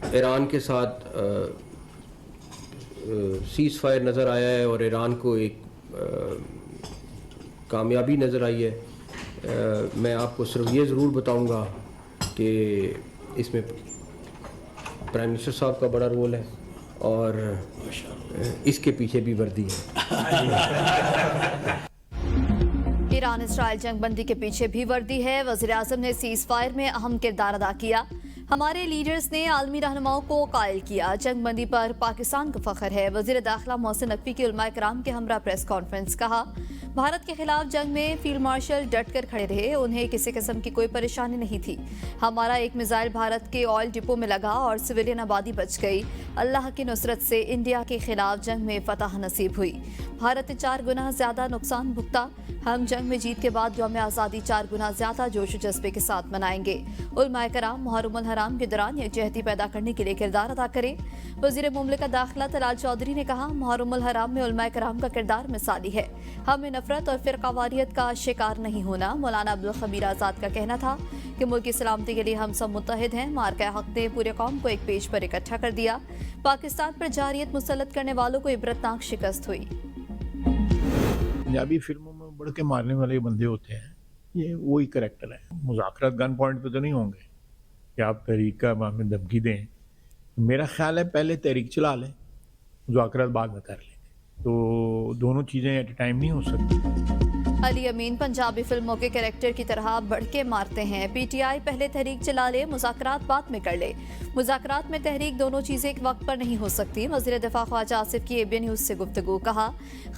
Iran के साथ seize fire नज़र आया है और ईरान को एक कामयाबी नज़र आई है। मैं आपको सिर्फ ये ज़रूर बताऊंगा कि इसमें प्राइम मिनिस्टर साहब का बड़ा रोल है और इसके पीछे भी वर्दी है। ईरान इसराइल जंगबंदी के पीछे भी वर्दी है। वज़ीर आज़म ने सीज़ फायर में अहम किरदार अदा किया। हमारे लीडर्स ने आलमी रहनुमाओं को कायल किया। जंगबंदी पर पाकिस्तान का फख्र है। वज़ीर दाखिला मोहसिन नकवी की उलमा कराम के हमरा प्रेस कॉन्फ्रेंस। कहा, भारत के खिलाफ जंग में फील्ड मार्शल डट कर खड़े रहे। उन्हें किसी किस्म की कोई परेशानी नहीं थी। हमारा एक मिसाइल भारत के ऑयल डिपो में लगा और सिविलियन आबादी बच गई। अल्लाह की नुसरत से इंडिया के खिलाफ जंग में फतह नसीब हुई। भारत ने 4 गुना ज्यादा नुकसान भुगता। हम जंग में जीत के बाद यौम आज़ादी 4 गुना ज्यादा जोश और जज्बे के साथ मनाएंगे। उलमाए कराम मुहर्रमुल हराम के दौरान यकजहती पैदा करने के लिए किरदार अदा करें। वज़ीर मुमलिकत दाखिला तलाल चौधरी ने कहा, मुहर्रमुल हराम में उलमाए कराम का किरदार मिसाली है। हमें नफरत और फिरकावारियत का शिकार नहीं होना। मौलाना अब्दुल खबीर आज़ाद का कहना था कि मुल्क की सलामती के लिए हम सब मुत्तहिद हैं। मार्का हक ने पूरे कौम को एक पेज पर इकट्ठा कर दिया। पाकिस्तान पर जारियत मुसल्लत करने वालों को इबरतनाक शिकस्त हुई। पंजाबी फिल्मों में बढ़ के मारने वाले बंदे होते हैं, ये वही करैक्टर है। मुज़ाकरात गन पॉइंट पे तो नहीं होंगे कि आप तहरीक का हमें धमकी दें। मेरा ख्याल है पहले तहरीक चला लें, मुज़ाकरात बाद में कर लेंगे, तो दोनों चीज़ें एट ए टाइम नहीं हो सकती। अली अमीन पंजाबी फिल्मों के कैरेक्टर की तरह बढ़ के मारते हैं। पीटीआई पहले तहरीक चला ले, मुज़ाकरात बाद में कर ले। मुज़ाकरात में तहरीक दोनों चीज़ें एक वक्त पर नहीं हो सकती। वज़ीर दिफा ख्वाजा आसिफ की एबीएन न्यूज़ से गुफ्तगू। कहा,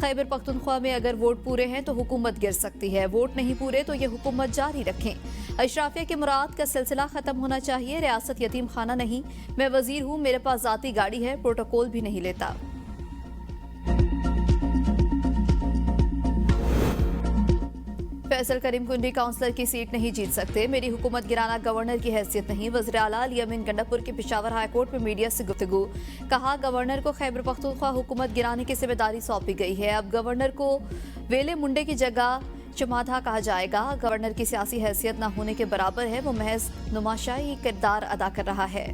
खैबर पख्तूनख्वा में अगर वोट पूरे हैं तो हुकूमत गिर सकती है, वोट नहीं पूरे तो ये हुकूमत जारी रखें। अशराफिया के मुराद का सिलसिला खत्म होना चाहिए। रियासत यतीम खाना नहीं। मैं वजीर हूँ, मेरे पास जाती गाड़ी है, प्रोटोकॉल भी नहीं लेता। फैसल करीम कुंडी काउंसलर की सीट नहीं जीत सकते। मेरी हुकूमत गिराना गवर्नर की हैसियत नहीं। वज़ीर आला अली अमीन गंडापुर के पेशावर हाई कोर्ट में मीडिया से गुफ्तगू। कहा, गवर्नर को खैबर पख्तूनख्वा हुकूमत गिराने की जिम्मेदारी सौंपी गई है। अब गवर्नर को वेले मुंडे की जगह चमाधा कहा जाएगा। गवर्नर की सियासी हैसियत न होने के बराबर है। वो महज नुमाशाई किरदार अदा कर रहा है।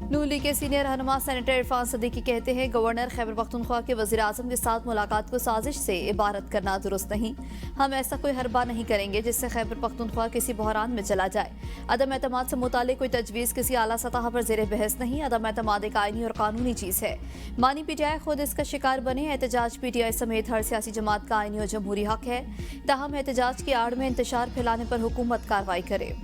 नून लीग के सीनियर रहनुमा सेनेटर इरफान सदीकी कहते हैं, गवर्नर खैबर पख्तूनख्वा के वज़ीर आज़म के साथ मुलाकात को साजिश से इबारत करना दुरुस्त नहीं। हम ऐसा कोई हरबा नहीं करेंगे जिससे खैबर पख्तूनख्वा किसी बहरान में चला जाए। अदम एतमाद से मुतालिक कोई तजवीज़ किसी आला सतह पर ज़ेर बहस नहीं। अदम एतमाद एक आईनी और कानूनी चीज़ है। मानी पीटीआई खुद इसका शिकार बने। एहतजाज पीटीआई समेत हर सियासी जमात का आईनी और जमहूरी हक है। ताहम एहतजाज की आड़ में इंतशार फैलाने पर हुकूमत कार्रवाई करे।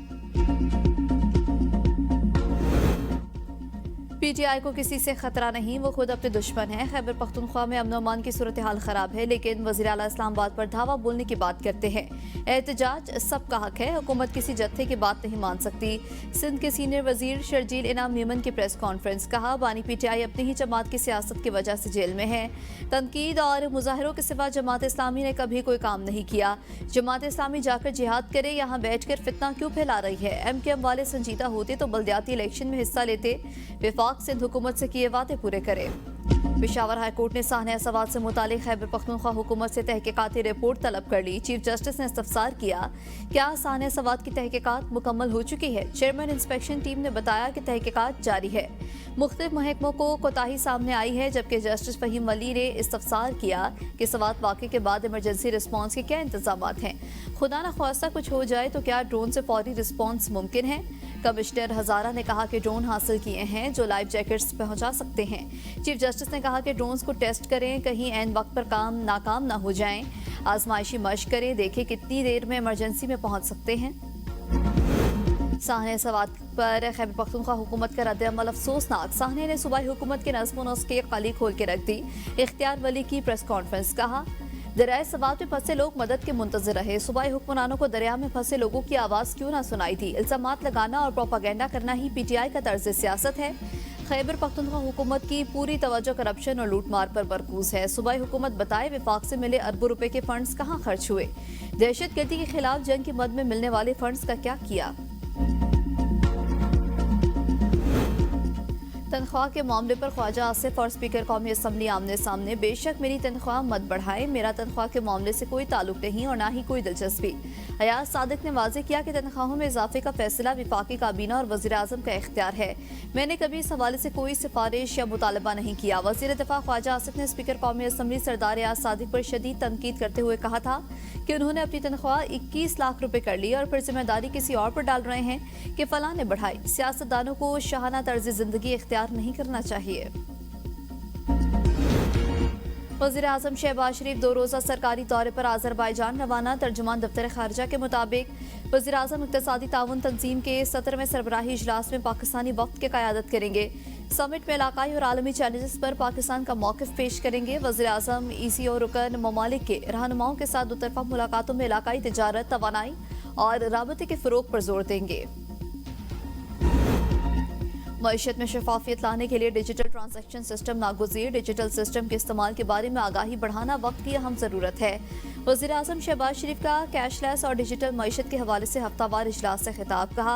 पीटीआई को किसी से खतरा नहीं, वो खुद अपने दुश्मन है। खैबर पख्तूनख्वा में अमन अमान की सूरत हाल खराब है, लेकिन वज़ीर आला इस्लामाबाद पर धावा बोलने की बात करते हैं। एहतजाज सबका हक है, हुकूमत किसी जत्थे की बात नहीं मान सकती। सिंध के सीनियर वजीर शर्जील इनाम मीमन की प्रेस कॉन्फ्रेंस। कहा, बानी पीटीआई अपनी ही जमात की सियासत की वजह से जेल में है। तनकीद और मुजाहरों के सिवा जमात इस्लामी ने कभी कोई काम नहीं किया। जमात इस्लामी जाकर जिहाद करे, यहाँ बैठ कर फितना क्यों फैला रही है। MKM वाले संजीदा होते तो बल्दियाती इलेक्शन में हिस्सा लेते। विफाक सिंध हुकूमत से किए वादे पूरे करे। पेशावर हाई कोर्ट ने साहने सवाल से मुतालिक खैबर पख्तूनख्वा हुकूमत से तहकीकाती रिपोर्ट तलब कर ली। चीफ जस्टिस ने इस्तफसार किया, क्या साहने सवाल की तहकीकात मुकम्मल हो चुकी है। चेयरमैन इंस्पेक्शन टीम ने बताया कि तहकीकात जारी है। मुख्तलिफ महकमों को कोताही सामने आई है, जबकि जस्टिस फहीम वली ने इस्तफसार किया कि सवात वाक़े के बाद इमरजेंसी रिस्पॉन्स के क्या इंतजाम हैं। खुदा न ख्वास्ता कुछ हो जाए तो क्या ड्रोन से फौरी रिस्पॉन्स मुमकिन है। कमिश्नर हजारा ने कहा कि ड्रोन हासिल किए हैं जो लाइव जैकेट्स पहुंचा सकते हैं। चीफ जस्टिस ने कहा कि ड्रोन्स को टेस्ट करें, कहीं एन वक्त पर काम नाकाम ना हो जाएं। आजमाइशी मश्क करें, देखें कितनी देर में इमरजेंसी में पहुंच सकते हैं। साहने सवात पर खैबर पख्तूनख्वा हुकूमत का रद्द-ए-अमल अफसोसनाक। साहने ने सूबाई हुकूमत के नज़्म व नस्क की कली खोल के रख दी। इख्तियार वली की प्रेस कॉन्फ्रेंस। कहा, दरियाए सवात में फंसे लोग मदद के मुंतजर रहे। सूबाई हुक्मरानों को दरिया में फंसे लोगों की आवाज़ क्यों ना सुनाई थी। इल्जामात लगाना और प्रोपागेंडा करना ही पीटीआई का तर्ज सियासत है। खैबर पख्तूनख्वा हुकूमत की पूरी तवज्जो करप्शन और लूटमार पर मरकूज है। सूबाई हुकूमत बताए विफाक से मिले अरबों रुपए के फंड्स कहाँ खर्च हुए। दहशतगर्दी के खिलाफ जंग की मद में मिलने वाले फंड्स का क्या किया। तनख्वाह के मामले पर ख्वाजा आसिफ और स्पीकर कौमी असम्बली आमने सामने। बेशक मेरी तनख्वाह मत बढ़ाएं, मेरा तनख्वाह के मामले से कोई ताल्लुक नहीं और ना ही कोई दिलचस्पी। अयाज सादिक ने वाज़ेह किया कि तनख्वाहों में इजाफे का फैसला वफाकी काबीना और वज़ीर आज़म का इख्तियार है। मैंने कभी इस हवाले से कोई सिफारिश या मुतालबा नहीं किया। वज़ीर दिफा ख्वाजा आसिफ ने स्पीकर कौमी असम्बली सरदार अयाज सादिक पर शदीद तनकीद करते हुए कहा था कि उन्होंने अपनी तनख्वाह 21 लाख रुपए कर ली और फिर जिम्मेदारी किसी और पर डाल रहे हैं कि फलां ने बढ़ाई। सियासतदानों को शाहाना तर्ज जिंदगी इख्तियार नहीं करना चाहिए। वज़ीर आज़म शहबाज शरीफ 2 रोज़ा सरकारी दौरे पर आज़रबाईजान रवाना। तर्जुमान दफ्तर खारजा के मुताबिक वज़ीर आज़म इक़्तिसादी ताउन तंजीम के 17वें सरबराही इजलास में पाकिस्तानी वक्त की क़यादत करेंगे। समिट में इलाकाई और आलमी चैलेंजेस पर पाकिस्तान का मौक़िफ़ पेश करेंगे। वज़ीर आज़म EC और रुकन ममालिक के रहनुमाओं के साथ दोतरफा मुलाकातों में इलाकाई तिजारत, तवानाई और राबते के फ़रोग़ पर जोर देंगे। मईशत में शफाफियत लाने के लिए डिजिटल ट्रांजैक्शन सिस्टम नागुज़ीर। डिजिटल सिस्टम के इस्तेमाल के बारे में आगाही बढ़ाना वक्त की अहम ज़रूरत है। वज़ीर आज़म शहबाज शरीफ का कैशलेस और डिजिटल मईशत के हवाले से हफ्तावार इजलास से खिताब। कहा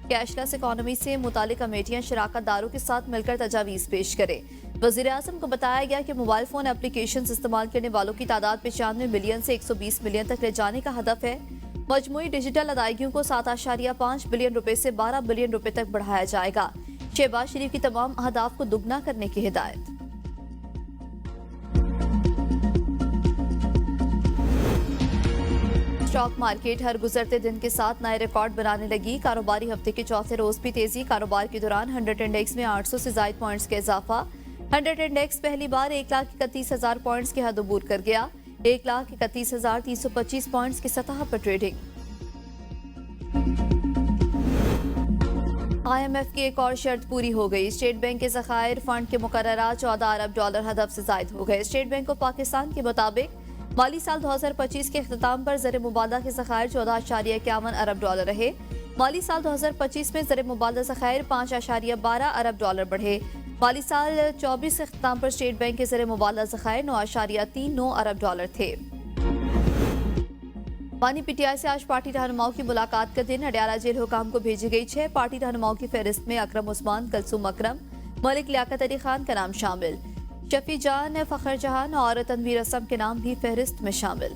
कैशलेस इकॉनमी से मुतालिक कमेटियाँ शराकत दारों के साथ मिलकर तजावीज़ पेश करें। वज़ीर आज़म को बताया गया कि मोबाइल फ़ोन एप्लीकेशन इस्तेमाल करने वालों की तादाद 95 मिलियन से 120 मिलियन तक ले जाने का हदफ है। मजमूई डिजिटल अदायगियों को 7.5 बिलियन रुपए से 12 बिलियन रुपए तक बढ़ाया जाएगा। शहबाज शरीफ की तमाम अहदाफ को दुगना करने की हिदायत। स्टॉक मार्केट हर गुजरते दिन के साथ नए रिकॉर्ड बनाने लगी। कारोबारी हफ्ते के चौथे रोज भी तेजी। कारोबार के दौरान 100 इंडेक्स में 800 से ज्यादा पॉइंट्स का इजाफा। 100 इंडेक्स पहली बार 1,31,000 पॉइंट्स की हद अबूर कर गया। 1,31,325 पॉइंट्स की सतह पर ट्रेडिंग। IMF की एक और शर्त पूरी हो गई। स्टेट बैंक के ज़खायर फंड के मुकर्ररा 14 अरब डॉलर हदफ से ज़ायद हो गए। स्टेट बैंक ऑफ पाकिस्तान के मुताबिक माली साल 2025 के अख्ताम पर ज़र मुबादला के ज़खायर 14.51 अरब डॉलर रहे। माली साल 2025 में ज़र मुबादला ज़खायर 5.12 अरब डॉलर बढ़े। माली साल 24 के अख्ताम पर स्टेट बैंक के ज़र मुबादला ज़खायर 9.39 अरब डॉलर थे। बानी PTI से आज पार्टी रहनुमाओं की मुलाकात का दिन। अडयाला जेल हुकाम को भेजी गई 6 पार्टी रहनुमाओं की फहरिस्त में अकरम उस्मान, कलसूम अकरम, मलिक लियाकत अली खान का नाम शामिल। शफी जान, फखर जहान और तनवीर असम के नाम भी फहरिस्त में शामिल।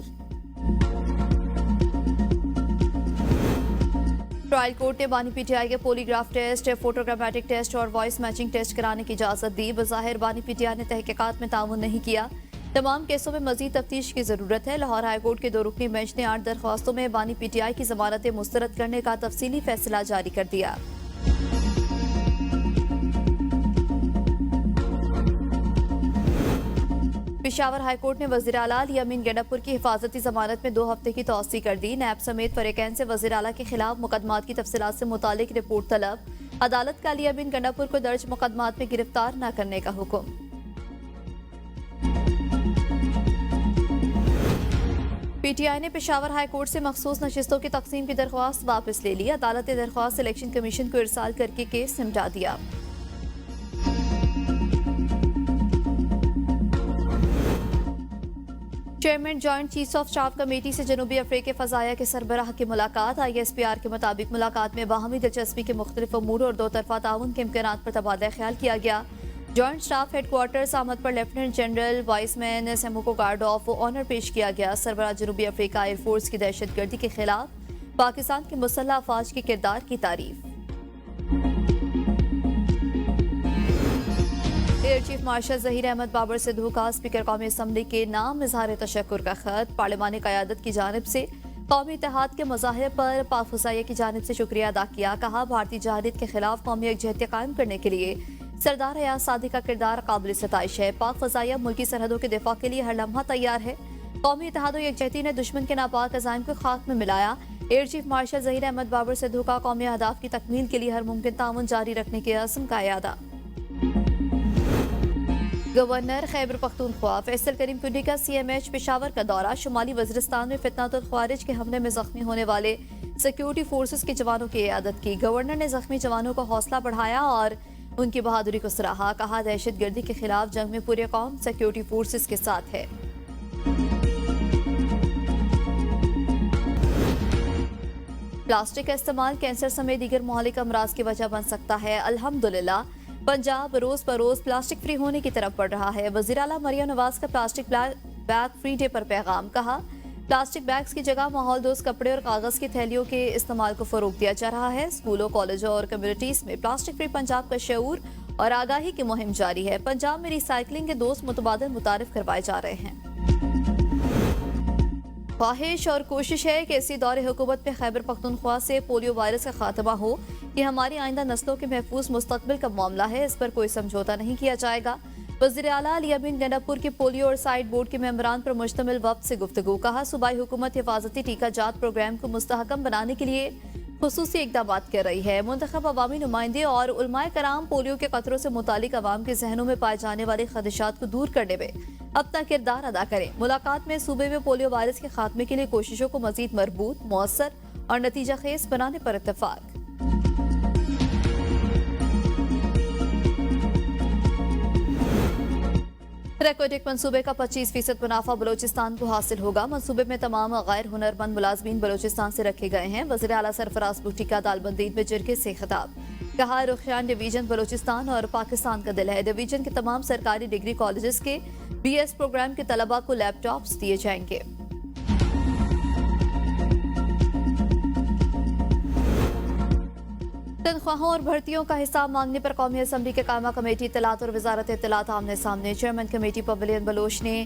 ट्रायल कोर्ट ने बानी PTI के पॉलीग्राफ टेस्ट, फोटोग्रामेटिक टेस्ट और वॉइस मैचिंग टेस्ट कराने की इजाजत दी। बज़ाहिर बानी PTI ने तहकीकात में ताउन नहीं किया। तमाम केसों में मजीद तफ्तीश की जरूरत है। लाहौर हाई कोर्ट के 2 रुकनी बेंच ने 8 दरख्वास्तों में बानी PTI की जमानतें मुस्तरद करने का तफसीली फैसला जारी कर दिया। पेशावर हाई कोर्ट ने वज़ीर आला अली अमीन गंडापुर की हिफाजती जमानत में 2 हफ्ते की तौसी कर दी। नैब समेत फरीकैन से वज़ीर आला के खिलाफ मुकदमात की तफसीलात से मुतालिक रिपोर्ट तलब। अदालत का अली अमीन गंडापुर को दर्ज मुकदमात में गिरफ्तार न करने का हुक्म। PTI ने पेशावर हाई कोर्ट से मखसूस नशिस्तों की तकसीम की दरख्वास्त वापस ले ली। अदालत ने दरख्वास्त इलेक्शन कमीशन को इरसाल करके केस निपटा दिया। Chairman joint chiefs of staff committee से जनूबी अफ्रीका फ़ज़ाया के सरबराह की मुलाकात। ISPR के मुताबिक मुलाकात में बाहमी दिलचस्पी के मुख्तलिफ अमूर और 2 तरफा ताउन के इम्कानात पर तबादला ख्याल किया गया। जॉइंट स्टाफ हेडक्वार्टर्स आमद पर लेफ्टिनेंट जनरल वाइसमैन सेमो को गार्ड ऑफ ऑनर पेश किया गया। सरबराह जनूबी अफ्रीका एयरफोर्स की दहशतगर्दी के खिलाफ पाकिस्तान के मुसल्लह अफवाज के किरदार की तारीफ। Air chief marshal Zaheer Ahmed Babar Sidhu का स्पीकर कौमी असम्बली के नाम इजहार तशक्कुर का खत। पार्लिमानी क़यादत की जानिब से कौमी इत्तेहाद के मुजाहरे पर पाक फ़ज़ाइया की जानिब से शुक्रिया अदा किया। कहा भारतीय जहारियत के खिलाफ कौमी यकजहती कायम करने के लिए सरदार अयाज सादिक का किरदार काबिल सताइश है। पाक फ़ज़ाइया मुल्की सरहदों के दिफा के लिए हर लम्हा तैयार है। कौमी इत्तेहाद और यकजहती ने दुश्मन के नापाक अज़ाइम को खाक में मिलाया। Air chief marshal Zaheer Ahmed Babar Sidhu का कौमी अहदाफ की तकमील के लिए हर मुमकिन ताउन जारी रखने के अज़्म का इरादा। गवर्नर खैबर पख्तूनख्वा फैसल करीम पुडी का CMH पेशावर का दौरा। शुमाली वज़ीरिस्तान में फितनातुल ख्वारिज के हमले में जख्मी होने वाले सिक्योरिटी फोर्सेस के जवानों की इयादत की। गवर्नर ने जख्मी जवानों को हौसला बढ़ाया और उनकी बहादुरी को सराहा। कहा दहशतगर्दी के खिलाफ जंग में पूरे कौम सिक्योरिटी फोर्सेस के साथ है। प्लास्टिक का इस्तेमाल कैंसर समेत दीगर मुहलिक अमराज की वजह बन सकता है। अल्हम्दुलिल्लाह पंजाब रोज बरोज प्लास्टिक फ्री होने की तरफ बढ़ रहा है। वज़ीर आला मरियम नवाज का प्लास्टिक बैग फ्री डे पर पैगाम। कहा, प्लास्टिक बैग्स की जगह माहौल दोस्त कपड़े और कागज की थैलियों के इस्तेमाल को फरोग दिया जा रहा है। स्कूलों, कॉलेजों और कम्युनिटीज में प्लास्टिक फ्री पंजाब का शऊर और आगाही की मुहिम जारी है। पंजाब में रिसाइकलिंग के दोस्त मुतबादिल मुतारिफ करवाए जा रहे हैं। ख्वाहिश और कोशिश है कि इसी दौरे हुकूमत में खैबर पख्तूनख्वा से पोलियो वायरस का खात्मा हो। ये हमारी आइंदा नस्लों के महफूज मुस्तकबिल का मामला है, इस पर कोई समझौता नहीं किया जाएगा। वज़ीर आला अली अमीन गंडापुर के पोलियो और साइड बोर्ड के मेंबरान पर मुश्तमिल वफ्द से गुफ्तगू। कहा, सूबाई हुकूमत हिफाजती टीका जात प्रोग्राम को मुस्तहकम बनाने के लिए खुसूसी इक़दाम कर रही है। मुंतखब अवामी नुमाइंदे और उलमाए कराम पोलियो के खतरों से मुतालिक अवाम के जहनों में पाए जाने वाले खदशात को दूर करने में अपना किरदार अदा करें। मुलाकात में सूबे में पोलियो वायरस के खात्मे के लिए कोशिशों को मजीद मजबूत, मौसर और नतीजा खेज बनाने पर इत्तफाक। रेकोडिक मंसूबे का 25% मुनाफा बलोचिस्तान को हासिल होगा। मंसूबे में तमाम गैर हुनरमंद मुलाजमीन बलोचिस्तान से रखे गए हैं। वज़ीर आला सरफराज भुट्टी का दालबंदीन में जिरगे से खिताब। कहा, रुखयान डिवीजन बलोचिस्तान और पाकिस्तान का दिल है। डिवीजन के तमाम सरकारी डिग्री कॉलेजेस के BS प्रोग्राम के तलबा को लैपटॉप्स दिए जाएंगे। तनख्वाहों और भर्तियों का हिसाब मांगने पर कौमी असम्बली के कायमा कमेटी इत्तलात और वजारत इत्तलात आमने सामने। चेयरमैन कमेटी पवेलियन बलोच ने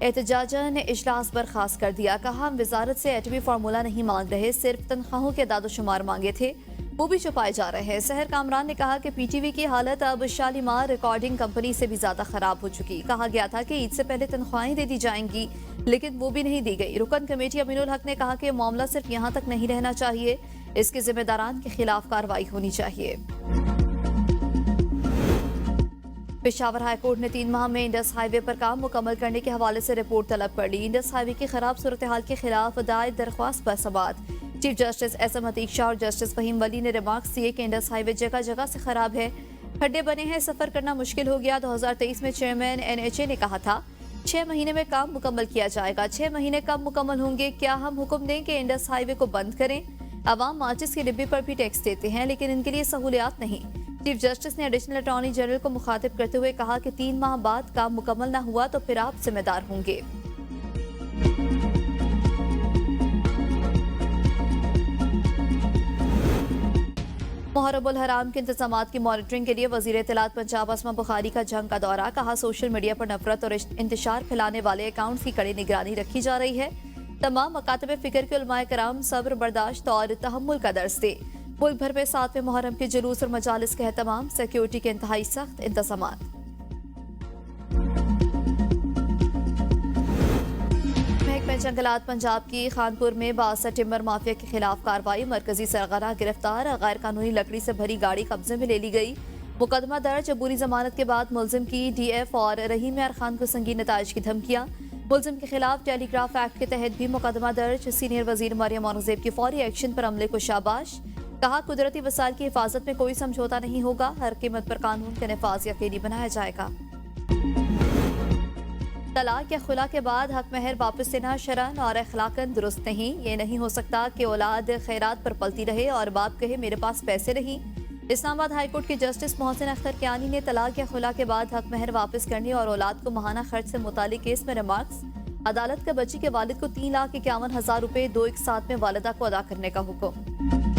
एहतजाजन इजलास बर्खास्त कर दिया। कहा, हम वजारत से एटमी फार्मूला नहीं मांग रहे, सिर्फ तनख्वाहों के दादोशुमार मांगे थे, वो भी छुपाए जा रहे हैं। सहर कामरान ने कहा कि PTV की हालत अब शालीमार रिकॉर्डिंग कंपनी से भी ज्यादा खराब हो चुकी। कहा गया था कि ईद से पहले तनख्वाहें दे दी जाएंगी, लेकिन वो भी नहीं दी गई। रुकन कमेटी अमीनुल हक ने कहा कि मामला सिर्फ यहाँ तक नहीं रहना चाहिए, इसके जिम्मेदारान के खिलाफ कार्रवाई होनी चाहिए। पेशावर हाई कोर्ट ने 3 माह में इंडस हाईवे पर काम मुकम्मल करने के हवाले से रिपोर्ट तलब कर ली। इंडस हाईवे की खराब सूरत हाल के खिलाफ दायर दरख्वास्त पर समाअत। Chief justice SM Atiq Shah और जस्टिस फहीम वली ने रिमार्क्स दिए कि इंडस हाईवे जगह जगह से खराब है, खड्डे बने हैं, सफर करना मुश्किल हो गया। 2023 में चेयरमैन NHA ने कहा था 6 महीने में काम मुकम्मल किया जाएगा। 6 महीने कब मुकम्मल होंगे? क्या हम हुक्म दें कि इंडस हाईवे को बंद करें? अवाम माचिस के डिब्बे पर भी टैक्स देते हैं, लेकिन इनके लिए सहूलियात नहीं। चीफ जस्टिस ने एडिशनल अटॉर्नी जनरल को मुखातिब करते हुए कहा कि 3 माह बाद काम मुकम्मल न हुआ तो फिर आप जिम्मेदार होंगे। मुहर्रमुल हराम के इंतजामात की मॉनिटरिंग के लिए वजीर इत्तलात पंजाब अस्मा बुखारी का जंग का दौरा। कहा, सोशल मीडिया पर नफरत और इंतशार फैलाने वाले अकाउंट्स की कड़ी निगरानी रखी जा रही है। तमाम मकातब फिक्र के उलमाए कराम सब्र, बर्दाश्त और तहम्मुल का दर्स दे। मुल्क भर में 7वें मुहर्रम के जुलूस और मजालिस के एहतमाम, सिक्योरिटी के इंतहाई सख्त इंतजामात। महकमा जंगलात पंजाब की खानपुर में 62 टिम्बर माफिया के खिलाफ कार्रवाई। मरकजी सरगना गिरफ्तार, गैर कानूनी लकड़ी से भरी गाड़ी कब्जे में ले ली गई। मुकदमा दर्ज, अबूरी जमानत के बाद मुलजिम की DF और रहीम यार खान को संगीन नताइज की धमकियां। मुलजिम के खिलाफ टेलीग्राफ एक्ट के तहत भी मुकदमा दर्ज। सीनियर वजीर मरियम औरंगजेब की फौरी एक्शन पर अमले को शाबाश। कहा, कुदरती वसाइल की हिफाजत में कोई समझौता नहीं होगा, हर कीमत पर कानून का नफाज यकीनी बनाया जाएगा। तलाक या खुला के बाद हक महर वापस लेना शरअन और अखलाकन दुरुस्त नहीं। ये नहीं हो सकता कि औलाद खैरात पर पलती रहे और बाप कहे मेरे पास पैसे नहीं। इस्लामाबाद हाई कोर्ट के जस्टिस मोहसिन अख्तर कियानी ने तलाक या खुला के बाद हक महर वापस करने और औलाद को माहाना खर्च से मुतालिक केस में रिमार्क्स। अदालत का बच्ची के वालिद को 3,51,000 रुपए 2 एक साथ में वालिदा को अदा करने का हुक्म।